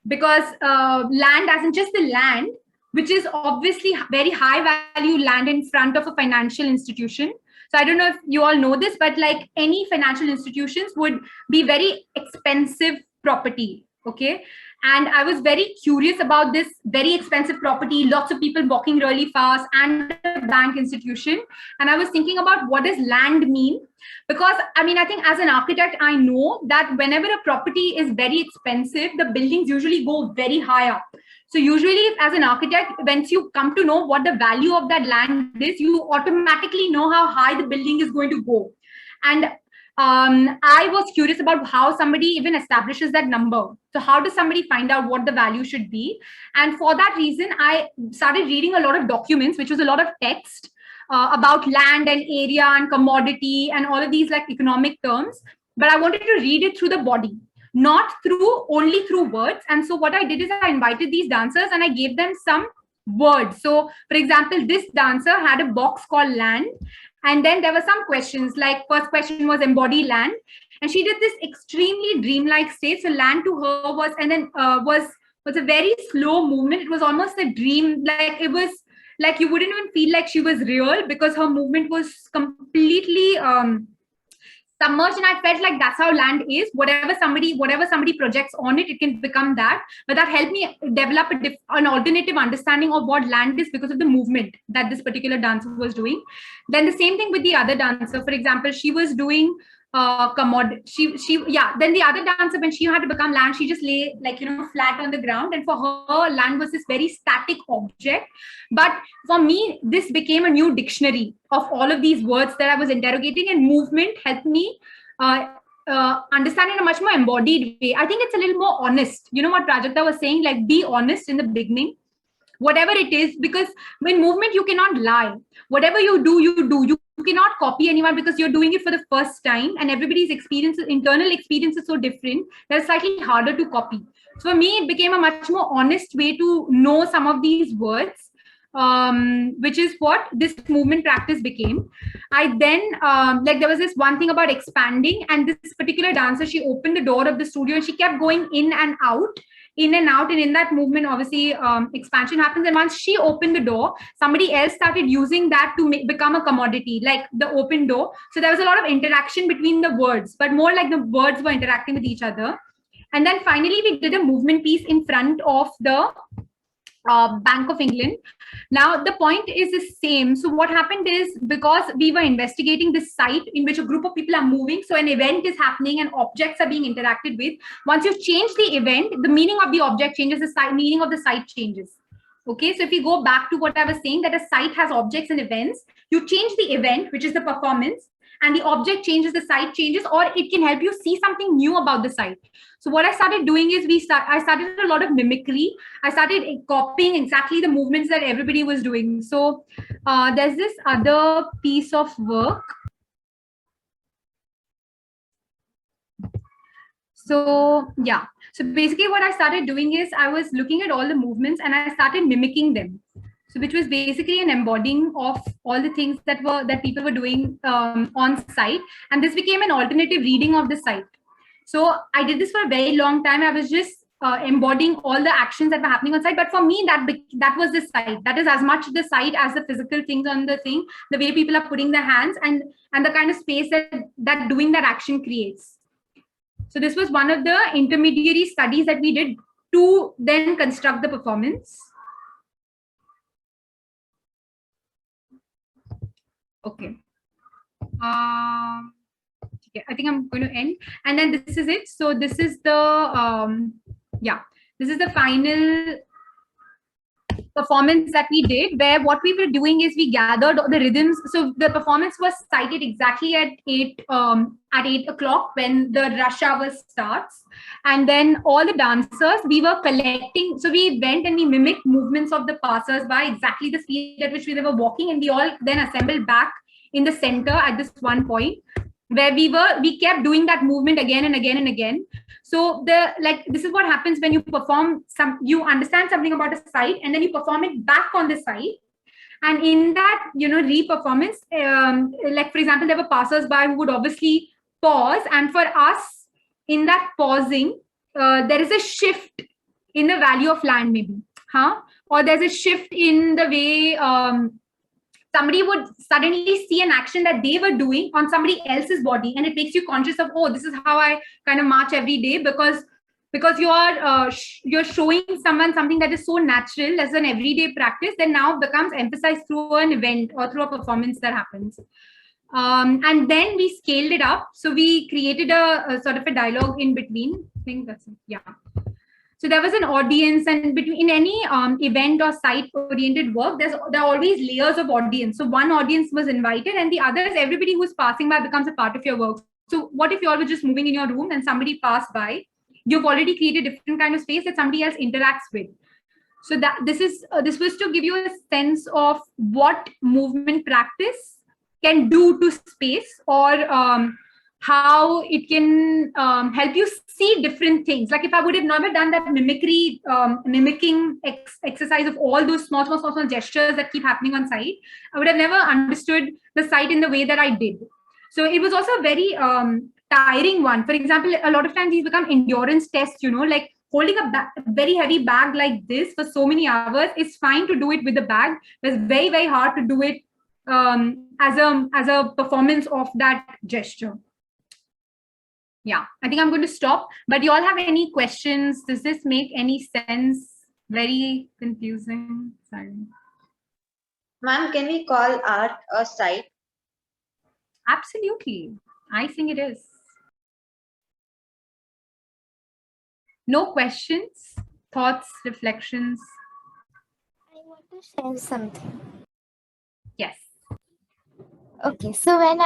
because land isn't just the land, which is obviously very high value land in front of a financial institution. So I don't know if you all know this, but like any financial institutions would be very expensive property. Okay. And I was very curious about this very expensive property, lots of people walking really fast, and a bank institution. And I was thinking about what does land mean? Because I mean, I think as an architect, I know that whenever a property is very expensive, the buildings usually go very high up. So usually as an architect, once you come to know what the value of that land is, you automatically know how high the building is going to go. And I was curious about how somebody even establishes that number. So how does somebody find out what the value should be? And for that reason, I started reading a lot of documents, which was a lot of text about land and area and commodity and all of these like economic terms. But I wanted to read it through the body, not only through words. And so what I did is I invited these dancers and I gave them some words. So for example, this dancer had a box called land. And then there were some questions, like first question was embody land. And she did this extremely dreamlike state. So land to her was, and then was a very slow movement. It was almost a dream, like it was like you wouldn't even feel like she was real because her movement was completely submerged. And I felt like that's how land is. Whatever somebody projects on it, it can become that. But that helped me develop an alternative understanding of what land is because of the movement that this particular dancer was doing. Then the same thing with the other dancer. For example, she was doing commodity. Then the other dancer, when she had to become land, she just lay like, flat on the ground. And for her, land was this very static object. But for me, this became a new dictionary of all of these words that I was interrogating, and movement helped me understand in a much more embodied way. I think it's a little more honest. You know what Prajakta was saying, like be honest in the beginning, whatever it is, because when movement, you cannot lie. Whatever you do, you do. You cannot copy anyone because you're doing it for the first time, and everybody's internal experience is so different that it's slightly harder to copy. So for me, it became a much more honest way to know some of these words, which is what this movement practice became. I then, there was this one thing about expanding, and this particular dancer, she opened the door of the studio and she kept going in and out. And in that movement, obviously, expansion happens. And once she opened the door, somebody else started using that to become a commodity, like the open door. So there was a lot of interaction between the words, but more like the words were interacting with each other. And then finally, we did a movement piece in front of the Bank of England. Now, the point is the same. So what happened is, because we were investigating this site in which a group of people are moving, so an event is happening and objects are being interacted with. Once you change the event, the meaning of the object changes, the meaning of the site changes. Okay, so if we go back to what I was saying, that a site has objects and events, you change the event, which is the performance, and the object changes, the site changes, or it can help you see something new about the site. So what I started doing is I started a lot of mimicry. I started copying exactly the movements that everybody was doing. So there's this other piece of work. So yeah, so basically what I started doing is I was looking at all the movements and I started mimicking them. So which was basically an embodying of all the things that people were doing on site. And this became an alternative reading of the site. So I did this for a very long time. I was just embodying all the actions that were happening on site. But for me, that was the site. That is as much the site as the physical things on the thing, the way people are putting their hands and the kind of space that doing that action creates. So this was one of the intermediary studies that we did to then construct the performance. Okay. Okay, I think I'm going to end. And then this is it. So this is the, this is the final performance that we did, where what we were doing is we gathered the rhythms. So the performance was cited exactly at 8 o'clock when the rush hour starts. And then all the dancers, we were collecting. So we went and we mimicked movements of the passers by, exactly the speed at which we were walking. And we all then assembled back in the center at this one point, where we kept doing that movement again and again and again. So this is what happens when you perform you understand something about a site and then you perform it back on the site. And in that, re-performance, like for example, there were passers-by who would obviously pause. And for us, in that pausing, there is a shift in the value of land maybe, or there's a shift in the way somebody would suddenly see an action that they were doing on somebody else's body, and it makes you conscious of, oh, this is how I kind of march every day, because because you're showing someone something that is so natural as an everyday practice, then now becomes emphasized through an event or through a performance that happens. And then we scaled it up. So we created a sort of a dialogue in between. I think that's it. Yeah. So there was an audience, and between in any event or site-oriented work, there are always layers of audience. So one audience was invited, and the others, everybody who's passing by becomes a part of your work. So what if you all were just moving in your room and somebody passed by? You've already created a different kind of space that somebody else interacts with. So that this was to give you a sense of what movement practice can do to space, or how it can help you see different things. Like if I would have never done that mimicry, mimicking exercise of all those small gestures that keep happening on site, I would have never understood the site in the way that I did. So it was also a very tiring one. For example, a lot of times these become endurance tests, like holding a very heavy bag like this for so many hours. It's fine to do it with the bag. It's very, very hard to do it as a performance of that gesture. Yeah, I think I'm going to stop. But you all have any questions? Does this make any sense? Very confusing. Sorry. Ma'am, can we call art a site? Absolutely. I think it is. No questions, thoughts, reflections? I want to share something. Yes. Okay, so when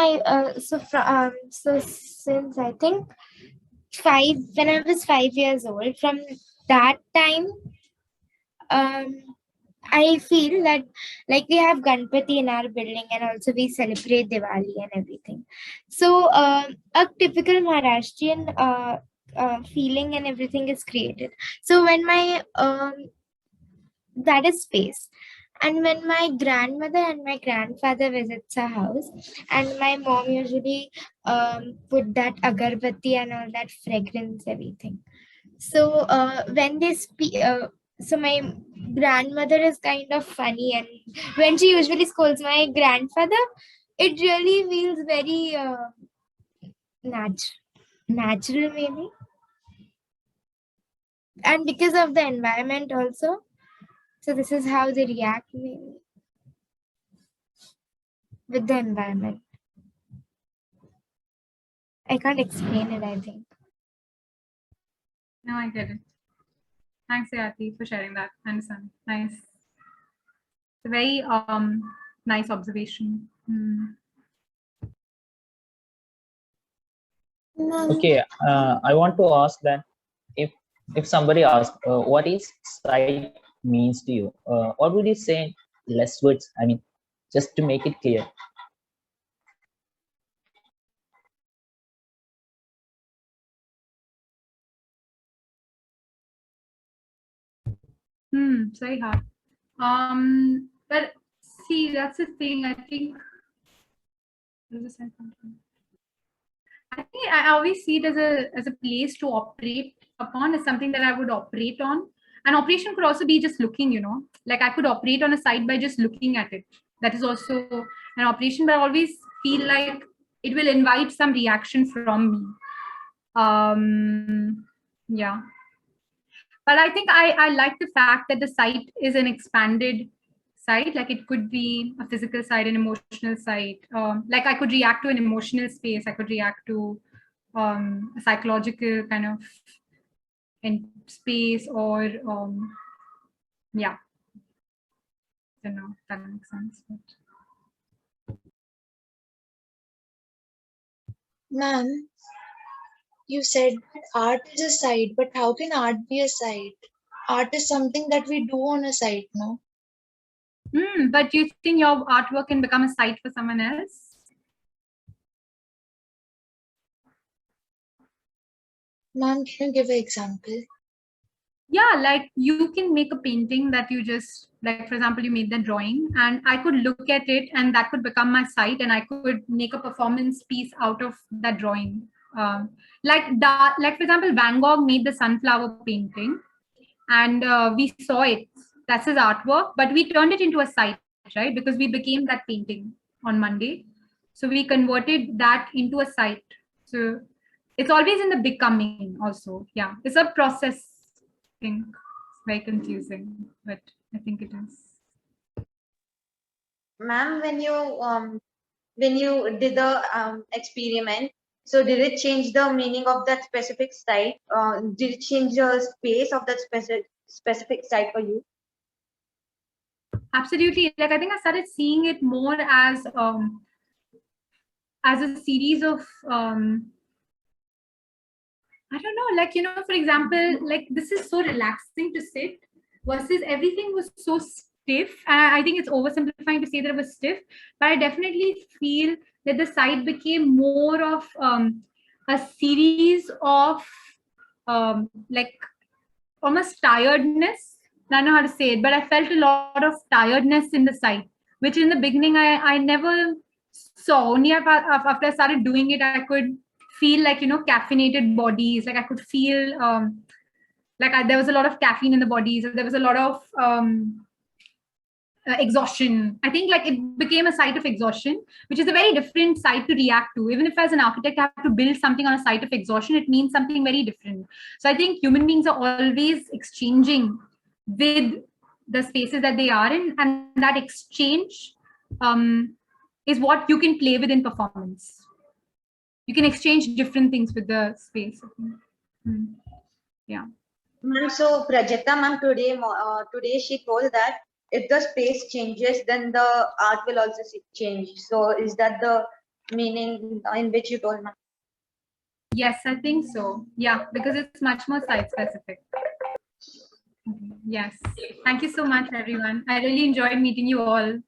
so since I think when I was 5 years old, from that time, I feel that like we have Ganpati in our building, and also we celebrate Diwali and everything. So a typical Maharashtrian feeling and everything is created. So when my that is space. And when my grandmother and my grandfather visits our house, and my mom usually put that agarbatti and all that fragrance, everything. So when they speak, so my grandmother is kind of funny, and when she usually scolds my grandfather, it really feels very natural maybe. And because of the environment also. So this is how they react maybe with the environment. I can't explain it, I think. No, I get it. Thanks, Ayati, for sharing that. I understand. Nice. It's a very nice observation. Okay, I want to ask that if somebody asks what is site means to you, what would you say in less words? I mean, just to make it clear. It's very hard. But see, that's the thing. I think I always see it as a place to operate upon, as something that I would operate on. An operation could also be just looking, like I could operate on a site by just looking at it. That is also an operation, but I always feel like it will invite some reaction from me. Yeah. But I think I like the fact that the site is an expanded site. Like it could be a physical site, an emotional site. Like I could react to an emotional space. I could react to a psychological kind of space, or yeah. I don't know if that makes sense. But... Ma'am, you said that art is a site, but how can art be a site? Art is something that we do on a site, no? But do you think your artwork can become a site for someone else? Ma'am, can you give an example? Yeah, like you can make a painting that you just, like for example, you made the drawing, and I could look at it and that could become my site, and I could make a performance piece out of that drawing. Like for example, Van Gogh made the sunflower painting, and we saw it. That's his artwork, but we turned it into a site, right? Because we became that painting on Monday. So we converted that into a site. So it's always in the becoming also. Yeah, it's a process thing. It's very confusing, but I think it is. Ma'am, when you did the experiment, so did it change the meaning of that specific site? Did it change the space of that specific site for you? Absolutely. Like I think I started seeing it more as a series of I don't know, like, you know, for example, like this is so relaxing to sit versus everything was so stiff. I think it's oversimplifying to say that it was stiff, but I definitely feel that the site became more of a series of like almost tiredness. I don't know how to say it, but I felt a lot of tiredness in the site, which in the beginning I never saw. Only after I started doing it, I could feel like, you know, caffeinated bodies. Like I could feel there was a lot of caffeine in the bodies. There was a lot of exhaustion. I think like it became a site of exhaustion, which is a very different site to react to. Even if as an architect I have to build something on a site of exhaustion, it means something very different. So I think human beings are always exchanging with the spaces that they are in, and that exchange is what you can play with in performance. You can exchange different things with the space. Yeah. Ma'am, so Prajakta ma'am today she told that if the space changes, then the art will also change. So is that the meaning in which you told, ma'am? Yes, I think so. Yeah, because it's much more site specific. Yes. Thank you so much, everyone. I really enjoyed meeting you all.